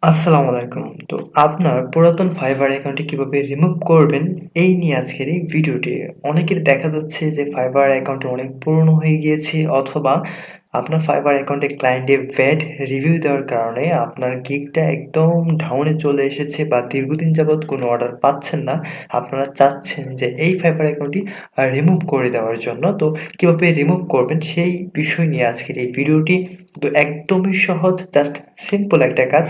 আসসালামু আলাইকুম। তো আপনার পুরাতন Fiverr অ্যাকাউন্টটি কিভাবে রিমুভ করবেন, এই নিয়ে আজকের এই ভিডিওটি। অনেকের দেখা যাচ্ছে যে Fiverr অ্যাকাউন্টটি অনেক পুরনো হয়ে গিয়েছে অথবা আপনার Fiverr অ্যাকাউন্টে ক্লায়েন্টের ব্যাড রিভিউ দেওয়ার কারণে আপনার গিগটা একদম ডাউনে চলে এসেছে বা দীর্ঘদিন যাবৎ কোনো অর্ডার পাচ্ছেন না। আপনারা চাচ্ছেন যে এই Fiverr অ্যাকাউন্টটি রিমুভ করে দেওয়ার জন্য। তো কিভাবে রিমুভ করবেন সেই বিষয় নিয়ে আজকের এই ভিডিওটি। তো একদমই সহজ, জাস্ট সিম্পল একটা কাজ।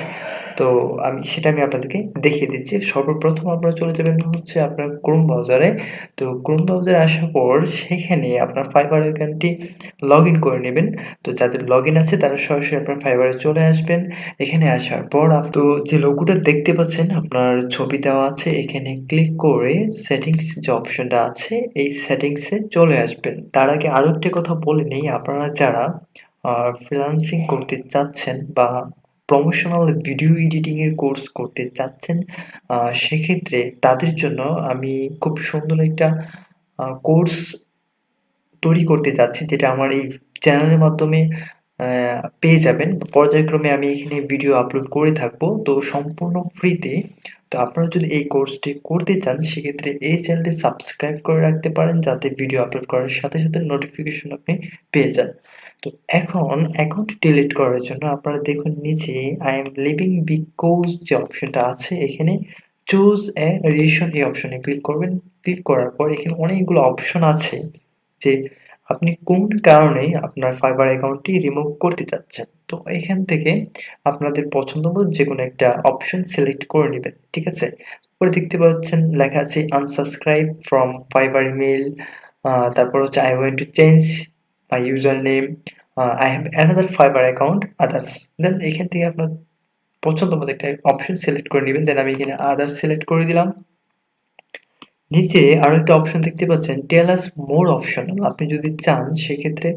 তো আমি আপনাদেরকে দেখিয়ে দিচ্ছি। সর্বপ্রথম আপনারা চলে যাবেন হচ্ছে আপনার ক্রোম ব্রাউজারে। তো ক্রোম ব্রাউজারে আসার পর সেখানে আপনার Fiverr অ্যাকাউন্টটি লগইন করে নেবেন। তো যাদের লগইন আছে তারা সরাসরি আপনার Fiverr এ চলে আসবেন। এখানে আসার পর তো যে লোগোটা দেখতে পাচ্ছেন আপনার ছবি দেওয়া আছে, এখানে ক্লিক করে সেটিংস যে অপশনটা আছে এই সেটিংস এ চলে আসবেন। তার আগে আরো একটা কথা বলে নেই, আপনারা যারা ফ্রিল্যান্সিং করতে চাচ্ছেন বা প্রমোশনাল ভিডিও এডিটিং এর কোর্স করতে চাচ্ছেন, সেক্ষেত্রে তাদের জন্য আমি খুব সুন্দর একটা কোর্স তৈরি করতে যাচ্ছি, যেটা আমার এই চ্যানেলের মাধ্যমে পেয়ে যাবেন। পর্যায়ক্রমে আমি এখানে ভিডিও আপলোড করে থাকবো, তো সম্পূর্ণ ফ্রিতে। তো আপনারা যদি এই কোর্সটি করতে চান সেক্ষেত্রে এই চ্যানেলটি সাবস্ক্রাইব করে রাখতে পারেন, যাতে ভিডিও আপলোড করার সাথে সাথে নোটিফিকেশন আপনি পেয়ে যান। তো এখন অ্যাকাউন্ট ডিলিট করার জন্য আপনারা দেখুন নিচে আই এম লিভিং বিকজ যে অপশনটা আছে, এখানে চুজ এ রিজন এই অপশনে ক্লিক করবেন। ক্লিক করার পর এখানে অনেকগুলো অপশন আছে যে আপনি কোন কারণে আপনার Fiverr অ্যাকাউন্টটি রিমুভ করতে চাচ্ছেন। তো এখান থেকে আপনাদের পছন্দমতো যেকোনো একটা অপশন সিলেক্ট করে নিবেন। ঠিক আছে? উপরে দেখতে পাচ্ছেন লেখা আছে unsubscribe from Fiverr email, তারপর হচ্ছে I want to change my username, I have another Fiverr account, others. দেন এখান থেকে আপনার পছন্দমতো একটা অপশন সিলেক্ট করে নিবেন। দেন আমি এখানে others সিলেক্ট করে দিলাম। নিচে আরো একটা অপশন দেখতে পাচ্ছেন টেল আস মোর অপশনাল। আপনি যদি চান সেক্ষেত্রে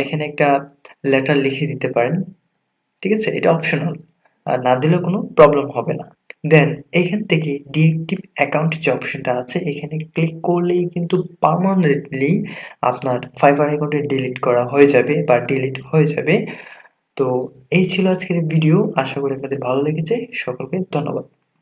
এখানে একটা লেটার লিখে দিতে পারেন। ঠিক আছে? এটা অপশনাল। না দিলেও কোনো প্রবলেম হবে না। দেন এখান থেকে ডিএক্টিভ অ্যাকাউন্ট যে অপশনটা আছে এখানে ক্লিক করলেই কিন্তু পার্মানেন্টলি আপনার Fiverr অ্যাকাউন্টে ডিলিট করা হয়ে যাবে বা ডিলিট হয়ে যাবে। তো এই ছিল আজকের ভিডিও। আশা করি আপনাদের ভালো লেগেছে। সকলকে ধন্যবাদ।